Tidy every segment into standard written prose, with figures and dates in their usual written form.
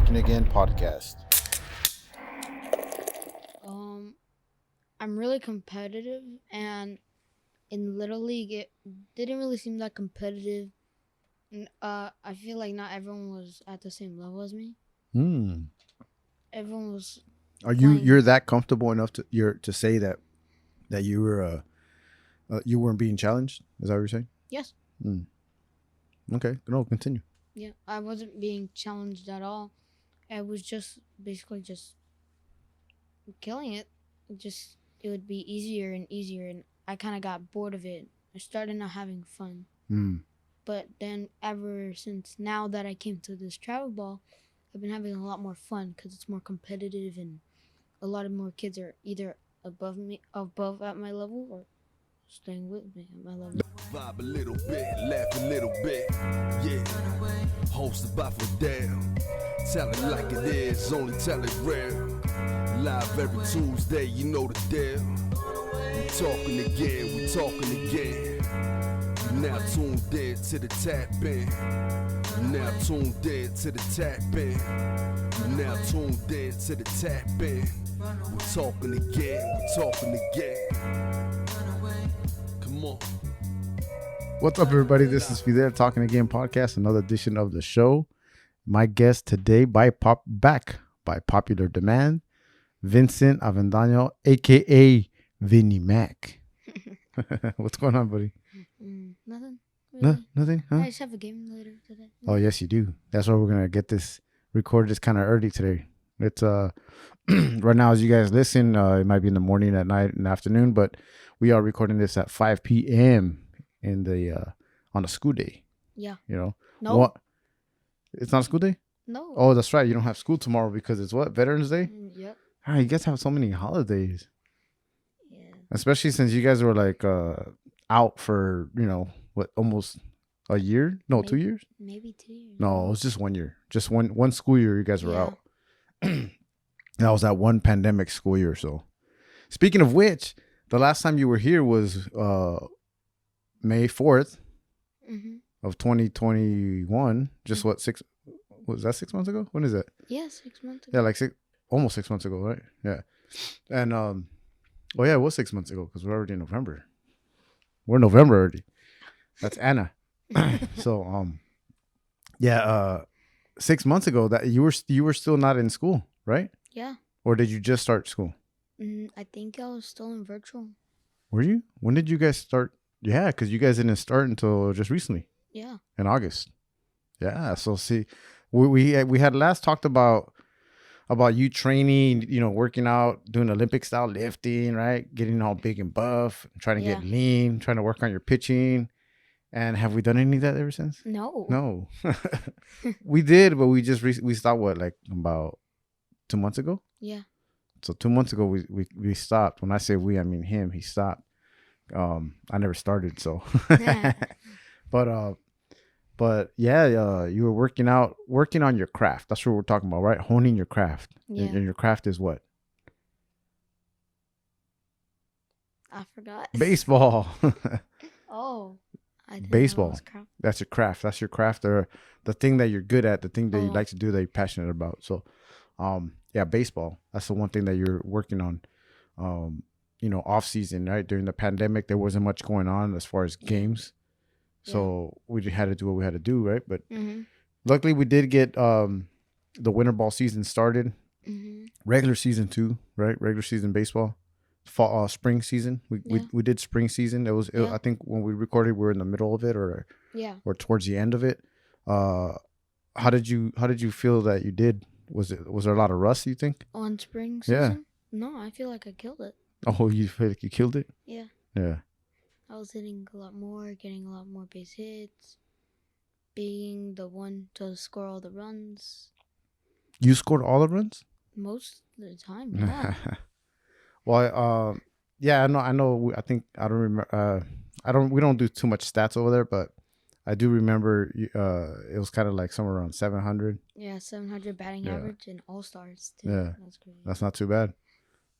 Talking Again podcast. I'm really competitive, and in Little League, it didn't really seem that competitive. I feel like not everyone was at the same level as me. Everyone was. Are playing. you're that comfortable enough to say that you were you weren't being challenged? Is that what you're saying? Yes. Okay. No, continue. Yeah, I wasn't being challenged at all. I was just basically just killing it. It would be easier and easier, and I kind of got bored of it. I started not having fun. But then ever since now that I came to this travel ball, I've been having a lot more fun because it's more competitive, and a lot of more kids are either above at my level, or staying with me at my level. Vibe a little bit, laugh a little bit, yeah. Hosted by Fidel. Tell it like it is, only tell it real. Live every Tuesday, you know the deal. We talking again. You now tuned in to the tap in. You now tuned in to the tap in. You now tuned in to the tap in. We're talking again. Come on. What's up, everybody? This is Fidel Talking Again podcast, another edition of the show. My guest today, back by popular demand, Vincent Avendaño, aka Vinny Mack. What's going on, buddy? Nothing. No, Really. nothing, huh? I just have a game later today. Oh, yes, you do. That's why we're gonna get this recorded. It's kind of early today. It's right now, as you guys listen, it might be in the morning, at night, in the afternoon, but we are recording this at 5 p.m. in the on a school day. Yeah. You know. No. What? It's not a school day? No. Oh, that's right. You don't have school tomorrow because it's what? Veterans Day? Yep. Ah, you guys have so many holidays. Yeah. Especially since you guys were like out for, what, almost a year? No, Maybe. 2 years? Maybe 2 years. No, it was just 1 year. Just one school year you guys were Yeah. out. That was that one pandemic school year. So speaking of which, the last time you were here was May 4th of 2021. Just what, was that 6 months ago? When is that? Yeah, 6 months ago. Yeah, like almost 6 months ago, right? Yeah. And it was 6 months ago because we're already in November. We're in November already. That's Anna. So 6 months ago that you were still not in school, right? Yeah. Or did you just start school? I think I was still in virtual. Were you? When did you guys start? Yeah, because you guys didn't start until just recently. Yeah. In August. Yeah. So see, we had last talked about you training, working out, doing Olympic style lifting, right? Getting all big and buff, trying to get lean, trying to work on your pitching. And have we done any of that ever since? No. We did, but we stopped about 2 months ago? Yeah. So 2 months ago we stopped. When I say we, I mean him. He stopped. I never started, so but yeah, you were working on your craft. That's what we're talking about, right? Honing your craft. Yeah. And your craft is what? I forgot. Baseball. Oh. I didn't Baseball. know it was crap. That's your craft. That's your craft, or the thing that you're good at, the thing that you Oh. like to do, that you're passionate about. So, baseball. That's the one thing that you're working on. Off season, right? During the pandemic, there wasn't much going on as far as games, so we just had to do what we had to do, right? But luckily, we did get the winter ball season started. Regular season too, right? Regular season baseball. Fall, spring season. We did spring season. I think when we recorded, we were in the middle of it, or towards the end of it. How did you feel that you did? Was there a lot of rust, you think? On spring season? No, I feel like I killed it. Oh, you feel like you killed it? Yeah. Yeah. I was hitting a lot more, getting a lot more base hits, being the one to score all the runs. You scored all the runs? Most of the time, yeah. Well, I know. I think I don't remember. We don't do too much stats over there, but I do remember. It was kind of like somewhere around 700. Yeah, 700 batting average and all stars too. Yeah, that's great. That's not too bad.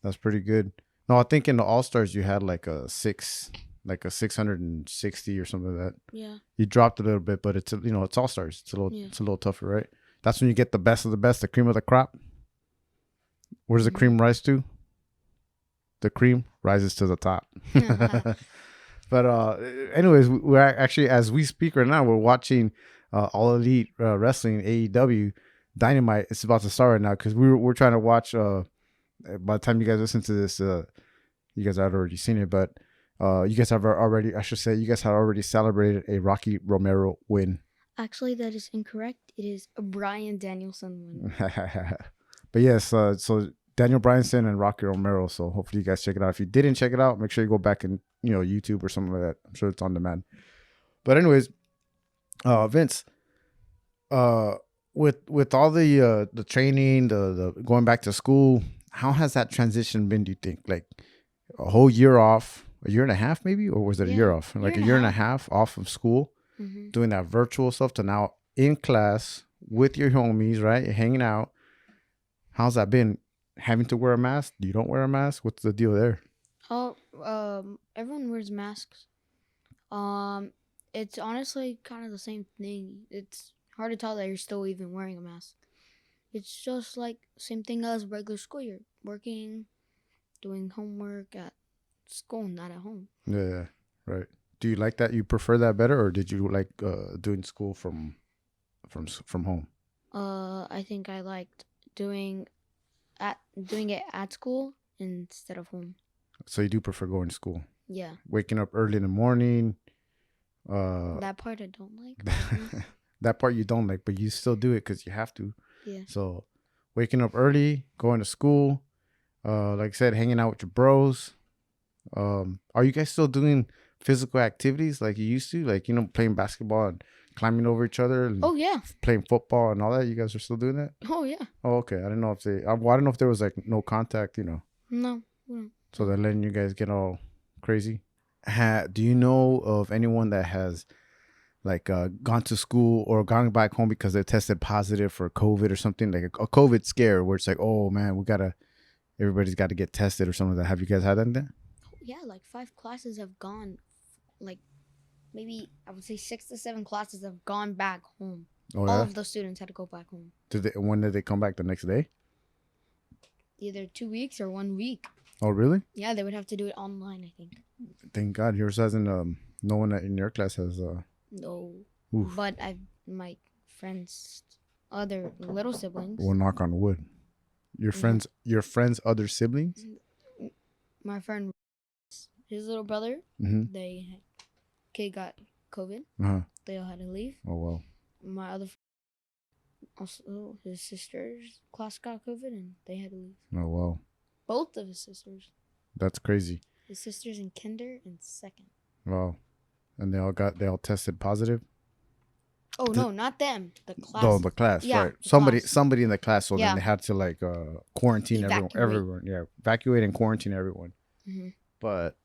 That's pretty good. No, I think in the all stars you had like a 660 or something like that. Yeah. You dropped a little bit, but it's all stars. It's a little tougher, right? That's when you get the best of the best, the cream of the crop. Where does the cream rise to? The cream rises to the top. But anyways, we're actually, as we speak right now, we're watching All Elite Wrestling, AEW Dynamite. It's about to start right now because we're trying to watch. By the time you guys listen to this, you guys had already seen it, but you guys have already, I should say, you guys have already celebrated a Rocky Romero win. Actually, that is incorrect. It is a Brian Danielson win. But yes, so Daniel Bryanson and Rocky Romero. So hopefully you guys check it out. If you didn't check it out, make sure you go back and YouTube or something like that. I'm sure it's on demand. But anyways, Vince, with all the training, the going back to school, how has that transition been? Do you think like a whole year off, a year and a half maybe, or was it a year off? Like a year and a half off of school, doing that virtual stuff to now in class with your homies, right? You're hanging out. How's that been? Having to wear a mask? You don't wear a mask? What's the deal there? Oh, everyone wears masks. It's honestly kind of the same thing. It's hard to tell that you're still even wearing a mask. It's just like same thing as regular school. You're working, doing homework at school, not at home. Yeah, right. Do you like that? You prefer that better, or did you like doing school from home? I think I liked doing it at school instead of home. So you do prefer going to school? Yeah. Waking up early in the morning. That part I don't like. That part you don't like, but you still do it because you have to. Yeah. So waking up early, going to school, like I said, hanging out with your bros. Are you guys still doing physical activities like you used to? Like, playing basketball and climbing over each other? And yeah. Playing football and all that? You guys are still doing that? Oh, yeah. Oh, okay. I didn't know if I don't know if there was like no contact, No. So they're letting you guys get all crazy. Do you know of anyone that has like gone to school or gone back home because they tested positive for COVID or something, like a COVID scare where it's like, oh man, everybody's got to get tested or something like that? Have you guys had that? Yeah, like 5 classes have gone, like maybe I would say 6 to 7 classes have gone back home. Oh, All of the students had to go back home. When did they come back? The next day? Either 2 weeks or 1 week. Oh, really? Yeah, they would have to do it online, I think. Thank God yours hasn't. No one in your class has. No. Oof. But my friends' other little siblings. We'll knock on wood. Your friends' other siblings? My friend, his little brother, kid got COVID. They all had to leave. Oh, wow. My other friend, also his sister's class got COVID and they had to leave. Oh, wow. Both of his sisters. That's crazy. His sister's in kinder and second. Wow. And they all tested positive? Oh, no, not them. The class. Oh, the class, yeah, right. Class. Somebody in the class, so Yeah. then they had to like quarantine Evacuate. everyone. Yeah, evacuate and quarantine everyone. Mm-hmm. But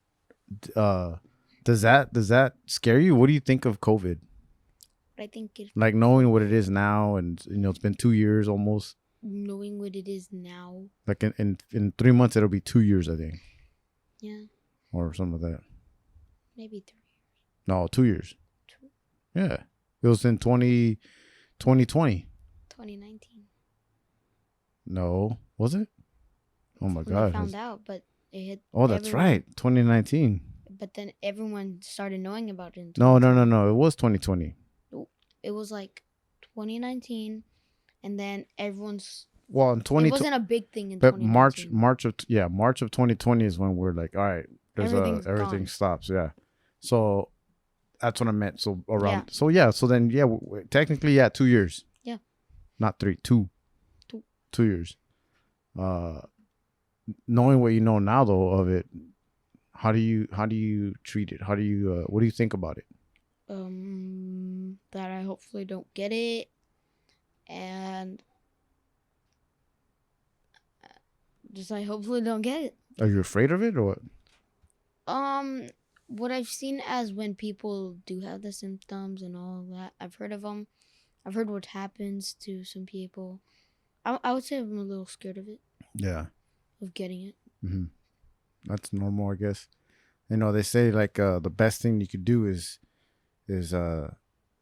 does that scare you? What do you think of COVID? I think like knowing what it is now, and it's been 2 years almost. Knowing what it is now. Like in 3 months, it'll be 2 years, I think. Yeah. Or something like that. Maybe 3 years. No, 2 years. 2. Yeah. It was in 2020. 2019. No. Was it? Oh my God. I found out, but it hit. Oh, that's right. 2019. But then everyone started knowing about it. No. It was 2020. It was like 2019, and then everyone's. Well, in 2020. It wasn't a big thing in but 2019. March of 2020 is when we're like, all right, everything stops. Yeah. So that's what I meant. So around. Yeah. So yeah. So then technically 2 years. Yeah. Not 3. 2. 2 years. Knowing what you know now though of it, how do you treat it? How do you what do you think about it? That I hopefully don't get it, and just I hopefully don't get it. Are you afraid of it or what? What I've seen as when people do have the symptoms and all that, I've heard of them. I've heard what happens to some people. I would say I'm a little scared of it. Yeah. Of getting it. Mm-hmm. That's normal, I guess. They say like the best thing you could do is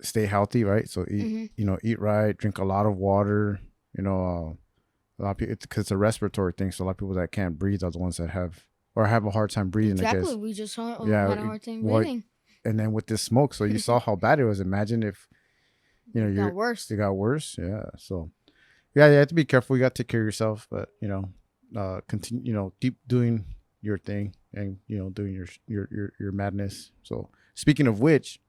stay healthy, right? So eat, eat right, drink a lot of water. A lot of people, because it's a respiratory thing. So a lot of people that can't breathe are the ones that have a hard time breathing. Exactly. I guess. We just had Yeah. a hard time Well, breathing. and then with this smoke, so you saw how bad it was. Imagine if It got worse. It got worse. Yeah. So yeah, you have to be careful. You got to take care of yourself, but continue. Keep doing your thing and doing your madness. So speaking of which,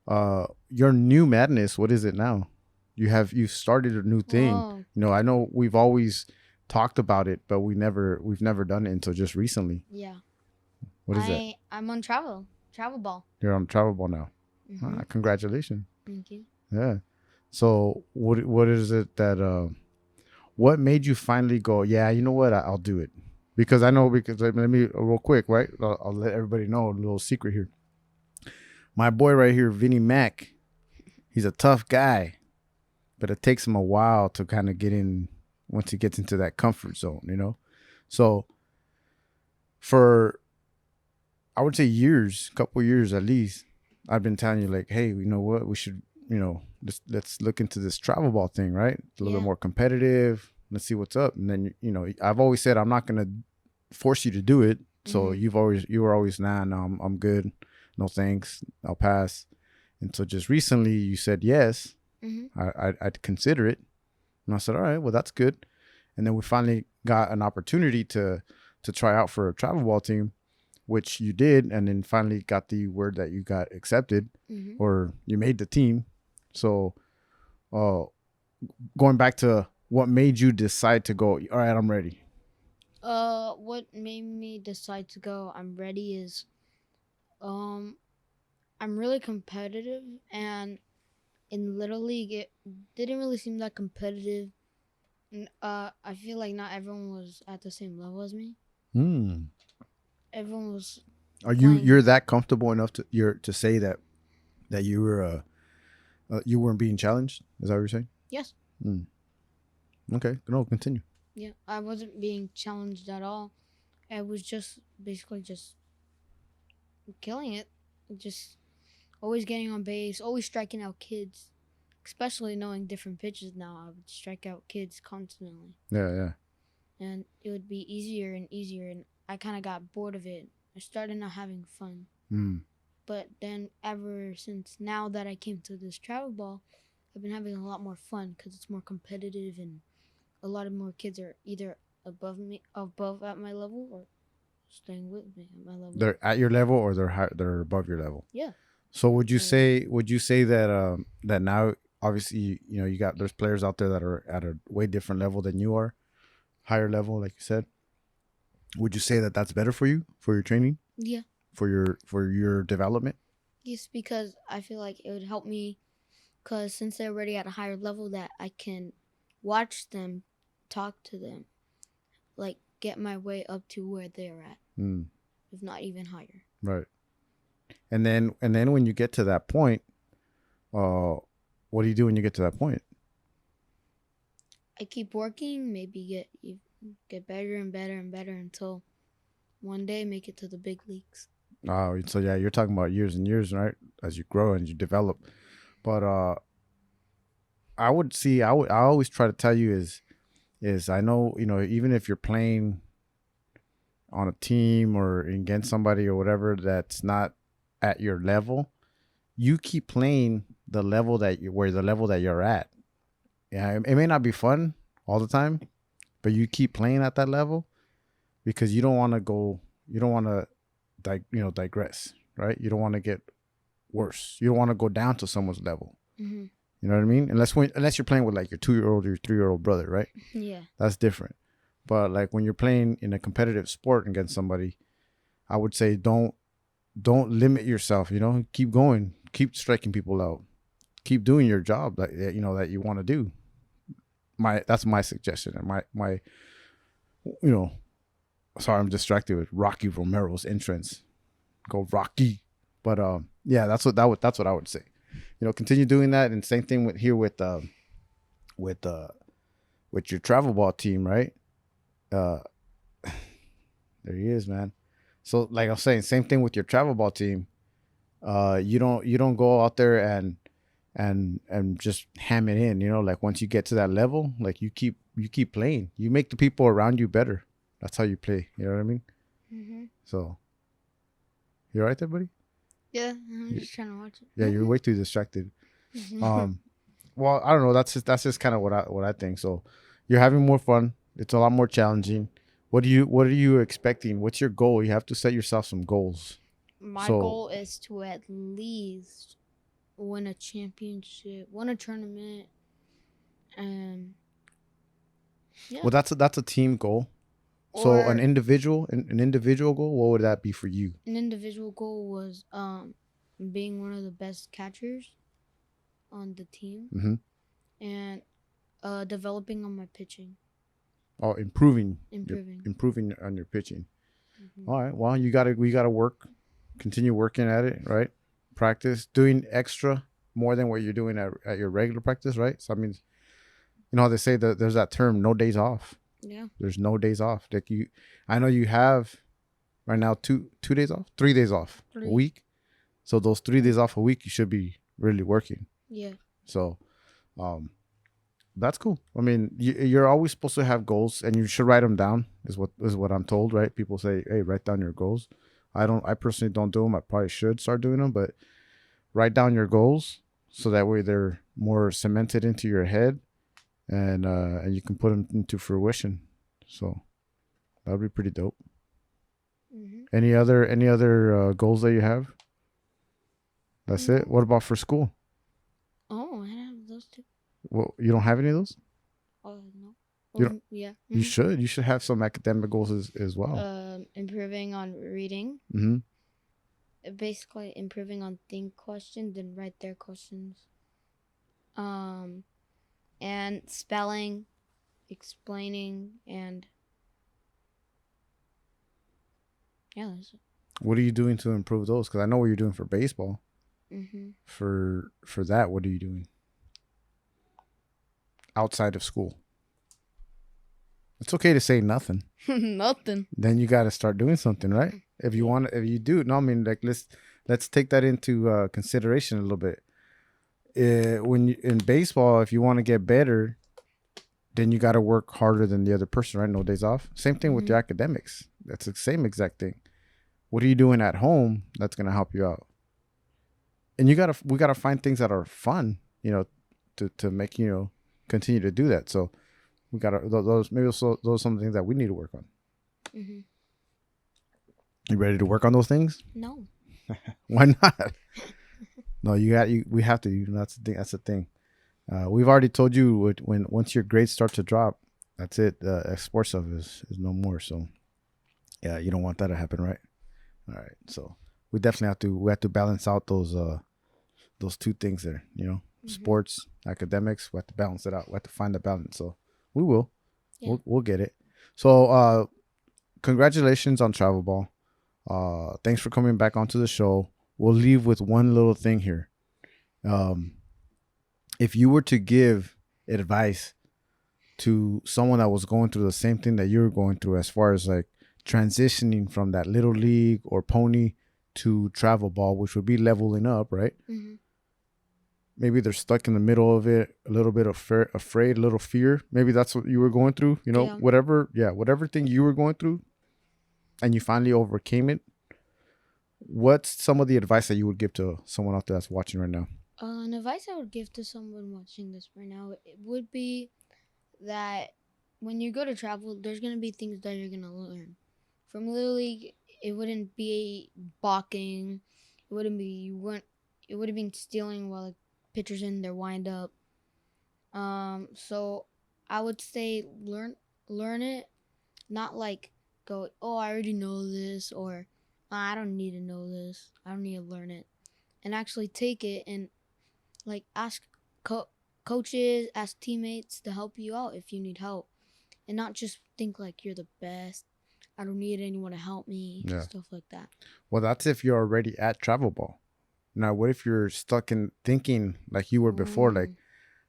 your new madness, what is it now? You've started a new thing. Oh. I know we've always talked about it, but we've never done it until just recently. Yeah. What is that? I'm on travel ball. You're on travel ball now. Mm-hmm. Congratulations. Thank you. Yeah. So what is it that what made you finally go, yeah, you know what, I'll do it? Because let me real quick, right? I'll let everybody know a little secret here. My boy right here, Vinny Mack, he's a tough guy, but it takes him a while to kind of get in once he gets into that comfort zone, So for, I would say couple years at least, I've been telling you like, hey, you know what, we should, let's look into this travel ball thing, right? It's a little bit more competitive. Let's see what's up. And then, I've always said, I'm not going to force you to do it. So you were always, no, I'm good. No, thanks. I'll pass. And so just recently you said, yes, I'd consider it. And I said, all right, well, that's good. And then we finally got an opportunity to try out for a travel ball team, which you did. And then finally got the word that you got accepted or you made the team. So going back to what made you decide to go, all right, I'm ready. What made me decide to go, I'm ready is, I'm really competitive, and in Little League, it didn't really seem that competitive. I feel like not everyone was at the same level as me. Everyone was. You're that comfortable enough to say that you were you weren't being challenged? Is that what you're saying? Yes. Okay. No, continue. Yeah, I wasn't being challenged at all. I was just basically just killing it. Just always getting on base, always striking out kids. Especially knowing different pitches now, I would strike out kids constantly. Yeah. And it would be easier and easier, and I kind of got bored of it. I started not having fun. But then ever since now that I came to this travel ball, I've been having a lot more fun because it's more competitive, and a lot of more kids are either above at my level, or staying with me at my level. They're at your level, or they're above your level. Yeah. So would you say that that now, obviously, there's players out there that are at a way different level than you are, higher level, like you said. Would you say that that's better for you, for your training? Yeah. For your development? Yes, because I feel like it would help me, because since they're already at a higher level, that I can watch them, talk to them, like get my way up to where they're at, if not even higher. Right. And then when you get to that point, what do you do when you get to that point? I keep working, maybe get better and better and better until one day make it to the big leagues. Oh, so yeah, you're talking about years and years, right? As you grow and you develop. But I always try to tell you is I know, even if you're playing on a team or against somebody or whatever that's not at your level, you keep playing the level that you're at. Yeah, it may not be fun all the time, but you keep playing at that level because you don't want to digress, right? You don't want to get worse. You don't want to go down to someone's level. Mm-hmm. You know what I mean? Unless you're playing with like your 2-year-old or your 3-year-old brother, right? Yeah. That's different. But like when you're playing in a competitive sport against somebody, I would say don't limit yourself. Keep going, keep striking people out, keep doing your job that you want to do. That's my suggestion, and my sorry, I'm distracted with Rocky Romero's entrance. Go Rocky. But yeah, that's what I would say. Continue doing that, and same thing with your travel ball team, right? There he is, man. So like I was saying, same thing with your travel ball team. You don't go out there and and just ham it in. You know, like once you get to that level, like you keep playing. You make the people around you better. That's how you play. You know what I mean? Mm-hmm. So, you all right there, buddy? Yeah, I'm just trying to watch it. Yeah, you're way too distracted. Mm-hmm. Well, I don't know. That's just kind of what I think. So, you're having more fun. It's a lot more challenging. What are you expecting? What's your goal? You have to set yourself some goals. My So- goal is to at least win a championship, win a tournament, and yeah. Well, that's a team goal. So Or an individual goal, what would that be for you? an individual goal was being one of the best catchers on the team, Mm-hmm. and developing on my pitching, Oh, improving on your pitching. Mhm. All right. Well, we gotta work, continue working at it, right? Practice, doing extra more than what you're doing at your regular practice, right? So I mean, you know how they say that there's that term, no days off. Yeah. There's no days off. Like I know you have right now 2 days off, 3 days off a 3. week. So those 3 days off a week, you should be really working. Yeah. So, that's cool. I mean, you're always supposed to have goals, and you should write them down. Is what I'm told, right? People say, "Hey, write down your goals." I personally don't do them. I probably should start doing them, but write down your goals so that way they're more cemented into your head, and you can put them into fruition. So that would be pretty dope. Mm-hmm. Any other goals that you have? That's it. What about for school? Oh, I have those two. Well, you don't have any of those? Oh no. You don't- Yeah. You should. You should have some academic goals as well. Improving on reading. Mm-hmm. Basically, improving on think questions and write their questions. And spelling, explaining, and yeah, that's it. What are you doing to improve those? Because I know what you're doing for baseball. Mm-hmm. For that, what are you doing outside of school? It's okay to say nothing. Nothing. Then you got to start doing something, right? If you do, no, I mean, like let's take that into consideration a little bit. When in baseball, if you want to get better, then you got to work harder than the other person, right? No days off. Same thing with your academics. That's the same exact thing. What are you doing at home that's gonna help you out? And we gotta find things that are fun, you know, to make continue to do that. So we gotta those are some things that we need to work on. Mm-hmm. You ready to work on those things? No. Why not? No, we have to. That's the thing. We've already told you once your grades start to drop, that's it. Sports stuff is no more. So yeah, you don't want that to happen, right? All right. So we definitely have to balance out those two things there. Sports, academics. We have to balance it out. We have to find the balance. So we will. Yeah. We'll get it. So congratulations on travel ball. Thanks for coming back onto the show. We'll leave with one little thing here. If you were to give advice to someone that was going through the same thing that you were going through, as far as like transitioning from that little league or pony to travel ball, which would be leveling up, right? Mm-hmm. Maybe they're stuck in the middle of it, a little bit afraid, a little fear. Maybe that's what you were going through, whatever thing you were going through, and you finally overcame it. What's some of the advice that you would give to someone out there that's watching right now? An advice I would give to someone watching this right now, it would be that when you go to travel, there's going to be things that you're going to learn. From Little League, it wouldn't be balking. It would have been stealing while the pitcher's in their wind up. So I would say learn it, not like go, oh, I already know this, or I don't need to know this. I don't need to learn it. And actually take it and like ask coaches, ask teammates to help you out if you need help. And not just think like you're the best. I don't need anyone to help me. Yeah. Stuff like that. Well, that's if you're already at travel ball. Now, what if you're stuck in thinking like you were before? Like,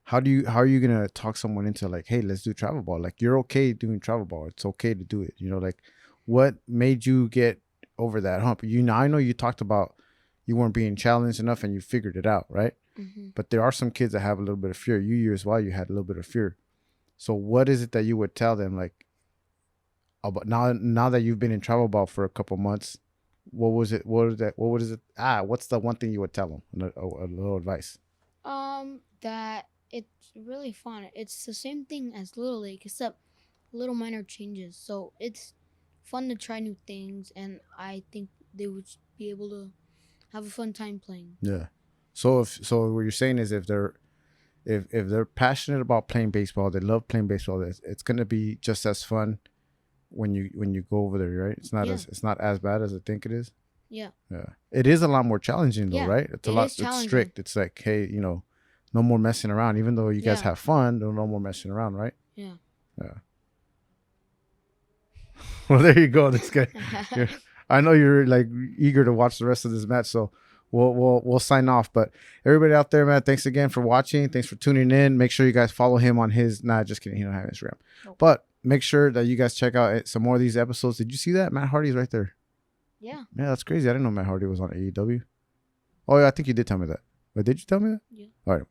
how are you gonna talk someone into like, hey, let's do travel ball? Like, you're okay doing travel ball. It's okay to do it. Like, what made you get over that hump? I know you talked about you weren't being challenged enough and you figured it out, right? Mm-hmm. But there are some kids that have a little bit of fear. You as well, you had a little bit of fear. So what is it that you would tell them, like, about now that you've been in travel ball for a couple months? What was it? What was that? What was it? What's the one thing you would tell them? A little advice. That it's really fun. It's the same thing as Little League, except little minor changes. So it's fun to try new things, and I think they would be able to have a fun time playing. Yeah. So what you're saying is if they're passionate about playing baseball, they love playing baseball, it's gonna be just as fun when you go over there, right? It's not as bad as I think it is. Yeah. Yeah. It is a lot more challenging though, Yeah, right? It's challenging. strict. It's like, hey, no more messing around. Even though you guys Yeah. have fun, no more messing around, right? Yeah. Yeah. Well, there you go. This guy. I know you're like eager to watch the rest of this match, so we'll sign off. But everybody out there, man, thanks again for watching. Thanks for tuning in. Make sure you guys follow him on his. Nah, just kidding. He don't have Instagram. Nope. But make sure that you guys check out some more of these episodes. Did you see that? Matt Hardy's right there. Yeah. Yeah, that's crazy. I didn't know Matt Hardy was on AEW. Oh yeah, I think you did tell me that. But did you tell me that? Yeah. All right.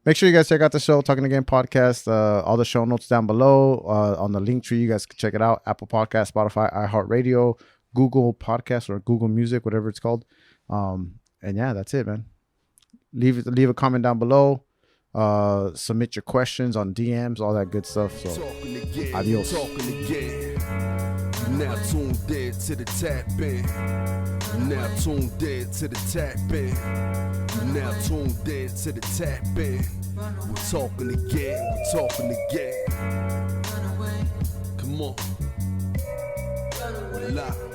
Make sure you guys check out the show, Talking Again podcast. All the show notes down below on the link tree. You guys can check it out. Apple Podcast, Spotify, iHeartRadio, Google Podcast or Google Music, whatever it's called. And yeah, that's it, man. Leave a comment down below. Submit your questions on DMs, all that good stuff. So, adios. Now tuned in to the tap in. Now tuned in to the tap in. Now tuned in to the tap in. We're talking again. Come on. We're live.